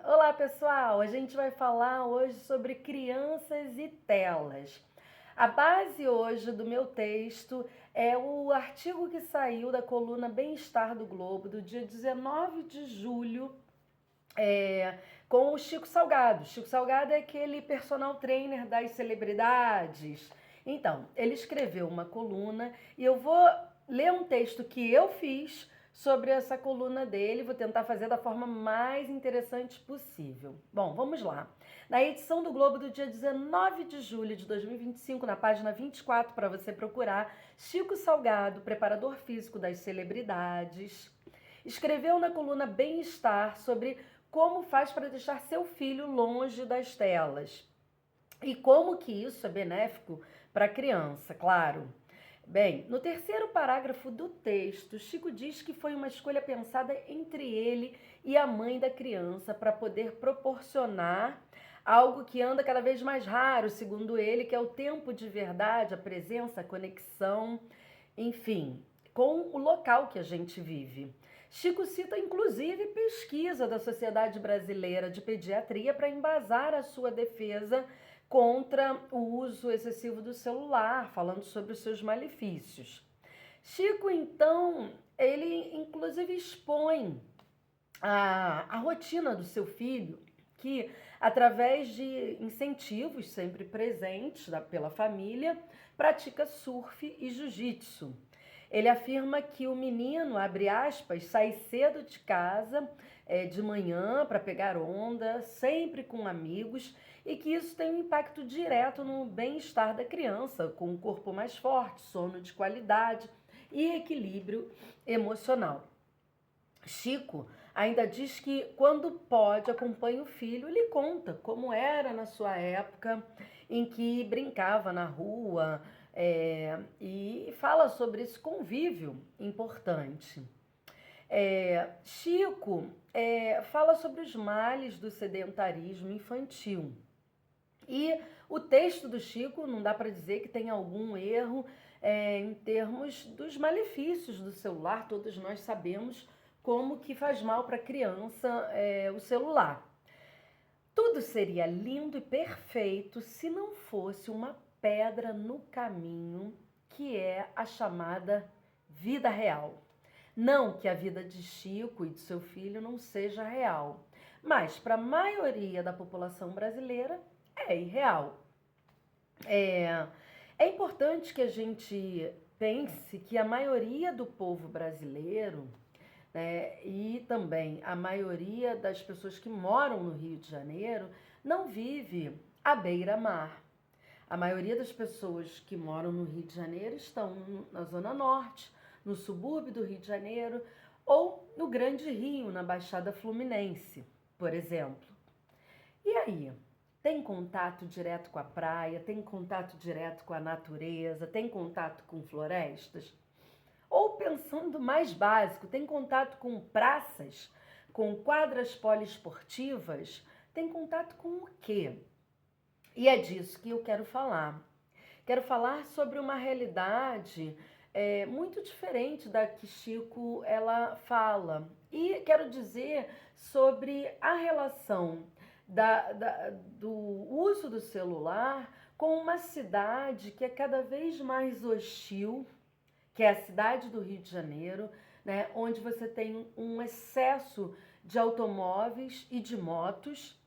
Olá pessoal, a gente vai falar hoje sobre crianças e telas. A base hoje do meu texto é o artigo que saiu da coluna Bem-Estar do Globo, do dia 19 de julho, com o Chico Salgado. Chico Salgado é aquele personal trainer das celebridades. Então, ele escreveu uma coluna e eu vou ler um texto que eu fiz sobre essa coluna dele, vou tentar fazer da forma mais interessante possível. Bom, vamos lá. Na edição do Globo do dia 19 de julho de 2025, na página 24, para você procurar, Chico Salgado, preparador físico das celebridades, escreveu na coluna Bem-Estar sobre como faz para deixar seu filho longe das telas e como que isso é benéfico para a criança, claro. Bem, no terceiro parágrafo do texto, Chico diz que foi uma escolha pensada entre ele e a mãe da criança para poder proporcionar algo que anda cada vez mais raro, segundo ele, que é o tempo de verdade, a presença, a conexão, enfim, com o local que a gente vive. Chico cita inclusive pesquisa da Sociedade Brasileira de Pediatria para embasar a sua defesa contra o uso excessivo do celular, falando sobre os seus malefícios. Chico, então, ele inclusive expõe a rotina do seu filho, que através de incentivos sempre presentes pela família, pratica surf e jiu-jitsu. Ele afirma que o menino, abre aspas, sai cedo de casa de manhã para pegar onda, sempre com amigos, e que isso tem um impacto direto no bem-estar da criança, com um corpo mais forte, sono de qualidade e equilíbrio emocional. Chico ainda diz que quando pode acompanha o filho e lhe conta como era na sua época em que brincava na rua, e fala sobre esse convívio importante. Chico fala sobre os males do sedentarismo infantil. E o texto do Chico não dá para dizer que tem algum erro em termos dos malefícios do celular. Todos nós sabemos como que faz mal para a criança o celular. Tudo seria lindo e perfeito se não fosse uma pedra no caminho, que é a chamada vida real. Não que a vida de Chico e de seu filho não seja real, mas para a maioria da população brasileira é irreal. É importante que a gente pense que a maioria do povo brasileiro, né, e também a maioria das pessoas que moram no Rio de Janeiro não vive à beira-mar. A maioria das pessoas que moram no Rio de Janeiro estão na Zona Norte, no subúrbio do Rio de Janeiro ou no Grande Rio, na Baixada Fluminense, por exemplo. E aí? Tem contato direto com a praia? Tem contato direto com a natureza? Tem contato com florestas? Ou pensando mais básico, tem contato com praças, com quadras poliesportivas? Tem contato com o quê? E é disso que eu quero falar. Quero falar sobre uma realidade muito diferente da que Chico ela fala. E quero dizer sobre a relação do uso do celular com uma cidade que é cada vez mais hostil, que é a cidade do Rio de Janeiro, né, onde você tem um excesso de automóveis e de motos,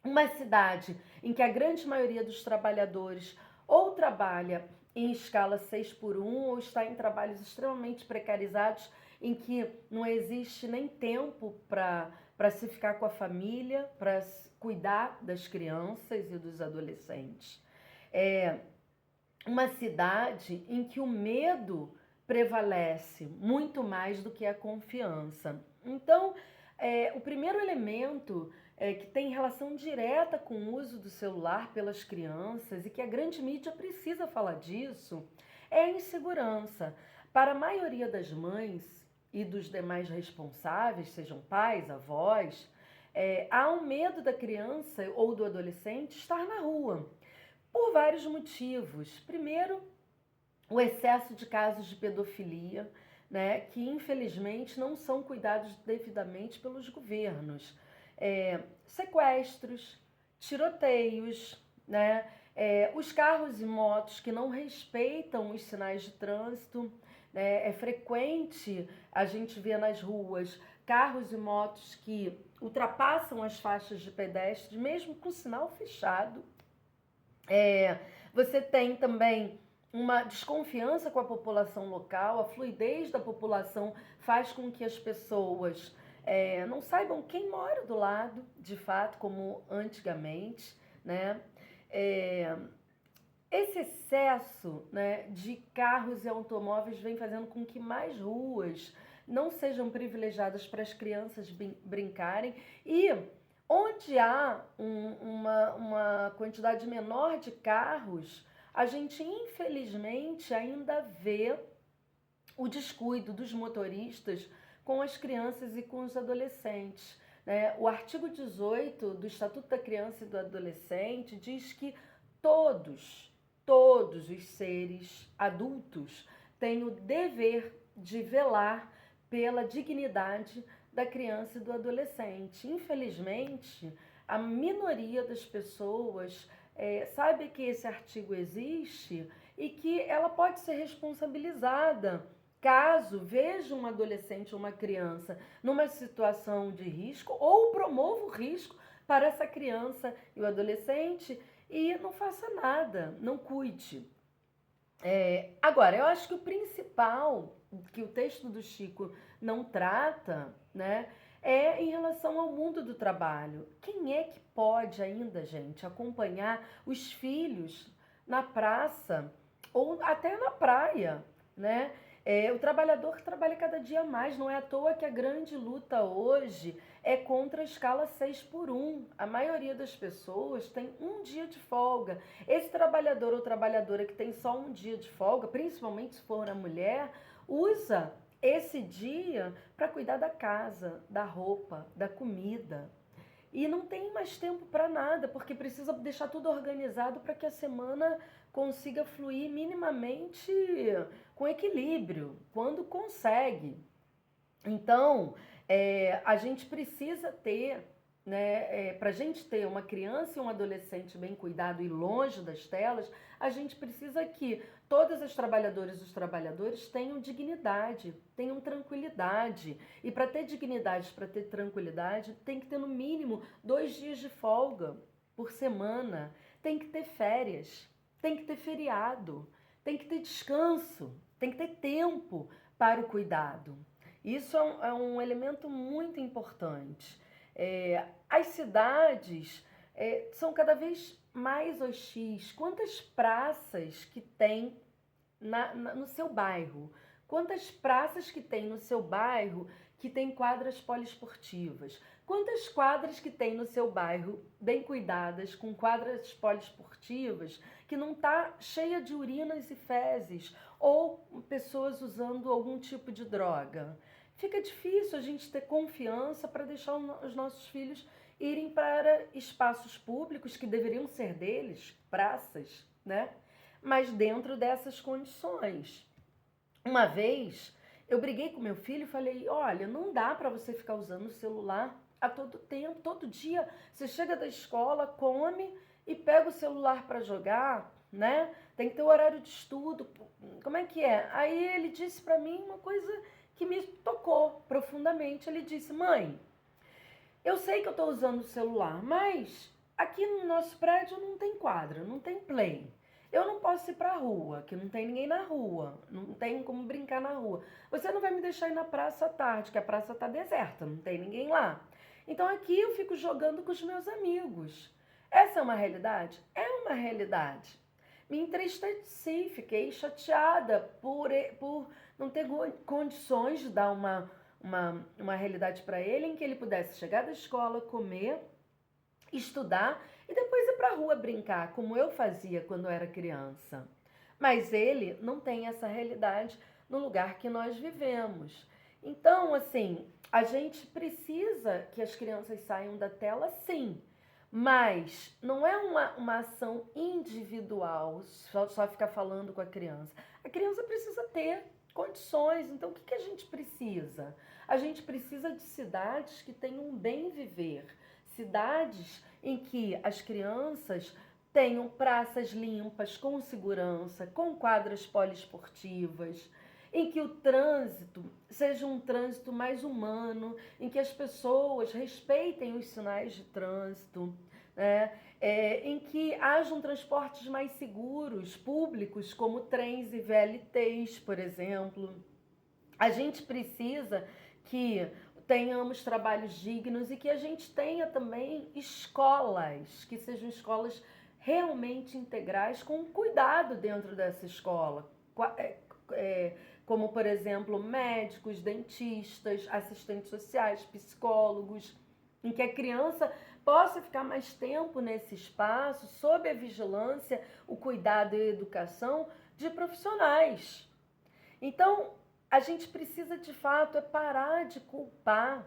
uma cidade em que a grande maioria dos trabalhadores ou trabalha em escala 6 por 1 ou está em trabalhos extremamente precarizados em que não existe nem tempo para se ficar com a família, para cuidar das crianças e dos adolescentes. É uma cidade em que o medo prevalece muito mais do que a confiança. Então, o primeiro elemento que tem relação direta com o uso do celular pelas crianças e que a grande mídia precisa falar disso é a insegurança. Para a maioria das mães e dos demais responsáveis, sejam pais, avós, há um medo da criança ou do adolescente estar na rua, por vários motivos. Primeiro, o excesso de casos de pedofilia, né, que infelizmente não são cuidados devidamente pelos governos. sequestros, tiroteios, né? Os carros e motos que não respeitam os sinais de trânsito, né? É frequente a gente ver nas ruas carros e motos que ultrapassam as faixas de pedestres, mesmo com o sinal fechado. Você tem também uma desconfiança com a população local, a fluidez da população faz com que as pessoas não saibam quem mora do lado, de fato, como antigamente, né? Esse excesso, né, de carros e automóveis vem fazendo com que mais ruas não sejam privilegiadas para as crianças brincarem e onde há uma quantidade menor de carros, a gente infelizmente ainda vê o descuido dos motoristas com as crianças e com os adolescentes, né? O artigo 18 do Estatuto da Criança e do Adolescente diz que todos os seres adultos têm o dever de velar pela dignidade da criança e do adolescente. Infelizmente, a minoria das pessoas sabe que esse artigo existe e que ela pode ser responsabilizada caso veja um adolescente ou uma criança numa situação de risco ou promova o risco para essa criança e o adolescente e não faça nada, não cuide. Agora, eu acho que o principal que o texto do Chico não trata, né, é em relação ao mundo do trabalho. Quem é que pode ainda, gente, acompanhar os filhos na praça ou até na praia, né? O trabalhador trabalha cada dia mais, não é à toa que a grande luta hoje é contra a escala 6x1. A maioria das pessoas tem um dia de folga. Esse trabalhador ou trabalhadora que tem só um dia de folga, principalmente se for uma mulher, usa esse dia para cuidar da casa, da roupa, da comida. E não tem mais tempo para nada, porque precisa deixar tudo organizado para que a semana consiga fluir minimamente com equilíbrio, quando consegue. Então, a gente precisa ter, né, para a gente ter uma criança e um adolescente bem cuidado e longe das telas, a gente precisa que todas as trabalhadoras e os trabalhadores tenham dignidade, tenham tranquilidade. E para ter dignidade, para ter tranquilidade, tem que ter no mínimo 2 dias de folga por semana, tem que ter férias, tem que ter feriado, tem que ter descanso, tem que ter tempo para o cuidado. Isso é um elemento muito importante. As cidades são cada vez mais hostis. Quantas praças que tem no seu bairro? Quantas praças que tem no seu bairro que tem quadras poliesportivas? Quantas quadras que tem no seu bairro bem cuidadas, com quadras poliesportivas, que não está cheia de urinas e fezes ou pessoas usando algum tipo de droga? Fica difícil a gente ter confiança para deixar os nossos filhos irem para espaços públicos que deveriam ser deles, praças, né? Mas dentro dessas condições. Uma vez eu briguei com meu filho e falei: olha, não dá para você ficar usando o celular a todo tempo, todo dia. Você chega da escola, come e pega o celular para jogar, né? Tem que ter o horário de estudo. Como é que é? Aí ele disse para mim uma coisa que me tocou profundamente. Ele disse: mãe, eu sei que eu estou usando o celular, mas aqui no nosso prédio não tem quadra, não tem play. Eu não posso ir para a rua, que não tem ninguém na rua, não tem como brincar na rua. Você não vai me deixar ir na praça à tarde, que a praça está deserta, não tem ninguém lá. Então aqui eu fico jogando com os meus amigos. Essa é uma realidade? É uma realidade. Me entristeci, fiquei chateada por não ter condições de dar uma realidade para ele em que ele pudesse chegar da escola, comer, estudar e depois ir para a rua brincar, como eu fazia quando eu era criança. Mas ele não tem essa realidade no lugar que nós vivemos. Então, assim, a gente precisa que as crianças saiam da tela, sim. Mas não é uma ação individual, só ficar falando com a criança. A criança precisa ter condições. Então, o que a gente precisa? A gente precisa de cidades que tenham um bem viver. cidades em que as crianças tenham praças limpas, com segurança, com quadras poliesportivas, em que o trânsito seja um trânsito mais humano, em que as pessoas respeitem os sinais de trânsito, né? Em que hajam transportes mais seguros, públicos, como trens e VLTs, por exemplo. A gente precisa que tenhamos trabalhos dignos e que a gente tenha também escolas, que sejam escolas realmente integrais, com cuidado dentro dessa escola. Como, por exemplo, médicos, dentistas, assistentes sociais, psicólogos, em que a criança possa ficar mais tempo nesse espaço, sob a vigilância, o cuidado e a educação de profissionais. Então, a gente precisa, de fato, parar de culpar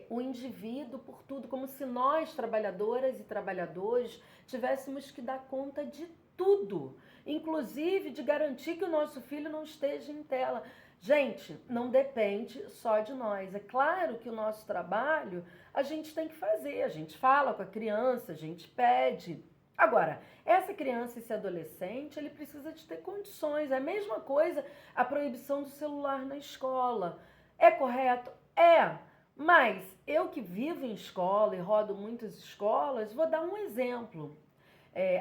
o indivíduo por tudo, como se nós, trabalhadoras e trabalhadores, tivéssemos que dar conta de tudo, inclusive de garantir que o nosso filho não esteja em tela. Gente, não depende só de nós. É claro que o nosso trabalho a gente tem que fazer, a gente fala com a criança, a gente pede. Agora, essa criança e esse adolescente, ele precisa de ter condições. É a mesma coisa a proibição do celular na escola. É correto? É. Mas eu que vivo em escola e rodo muitas escolas, vou dar um exemplo.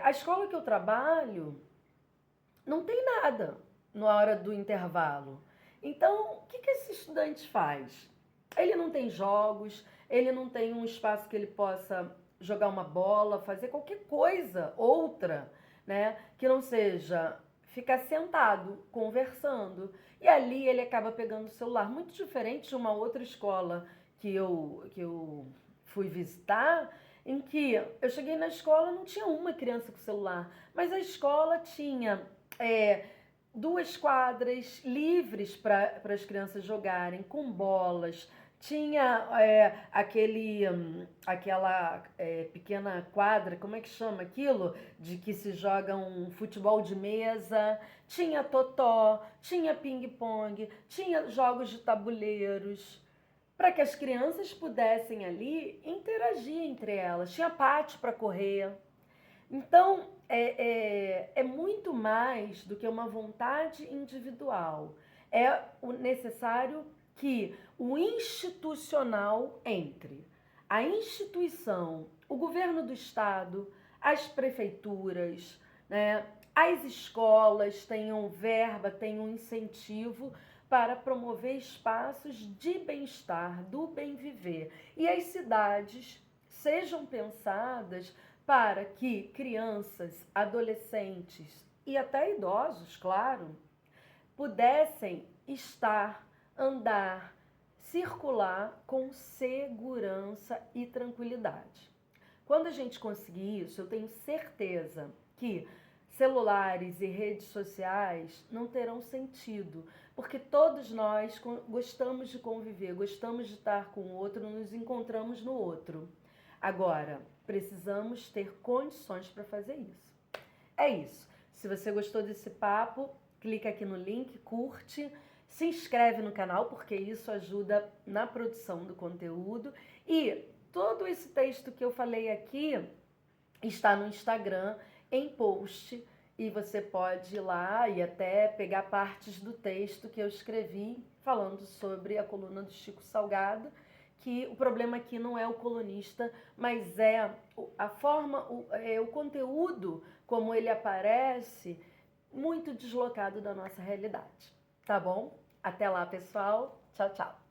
A escola que eu trabalho não tem nada na hora do intervalo. Então, o que esse estudante faz? Ele não tem jogos, ele não tem um espaço que ele possa jogar uma bola, fazer qualquer coisa, outra, né? Que não seja ficar sentado, conversando. E ali ele acaba pegando o celular. Muito diferente de uma outra escola que eu fui visitar, em que eu cheguei na escola, não tinha uma criança com celular, mas a escola tinha 2 quadras livres para as crianças jogarem, com bolas. Tinha aquela pequena quadra, como é que chama aquilo? De que se joga um futebol de mesa. Tinha totó, tinha ping-pong, tinha jogos de tabuleiros, para que as crianças pudessem ali interagir entre elas. Tinha pátio para correr. Então, é muito mais do que uma vontade individual. É necessário que o institucional entre. A instituição, o governo do estado, as prefeituras, né, as escolas tenham verba, tenham incentivo para promover espaços de bem-estar, do bem viver. E as cidades sejam pensadas para que crianças, adolescentes e até idosos, claro, pudessem estar, andar, circular com segurança e tranquilidade. Quando a gente conseguir isso, eu tenho certeza que celulares e redes sociais não terão sentido, porque todos nós gostamos de conviver, gostamos de estar com o outro, nos encontramos no outro. Agora, precisamos ter condições para fazer isso. É isso. Se você gostou desse papo, clica aqui no link, curte, se inscreve no canal, porque isso ajuda na produção do conteúdo. E todo esse texto que eu falei aqui está no Instagram, em post, e você pode ir lá e até pegar partes do texto que eu escrevi falando sobre a coluna do Chico Salgado, que o problema aqui não é o colunista, mas é a forma, o conteúdo como ele aparece, muito deslocado da nossa realidade. Tá bom? Até lá, pessoal. Tchau, tchau.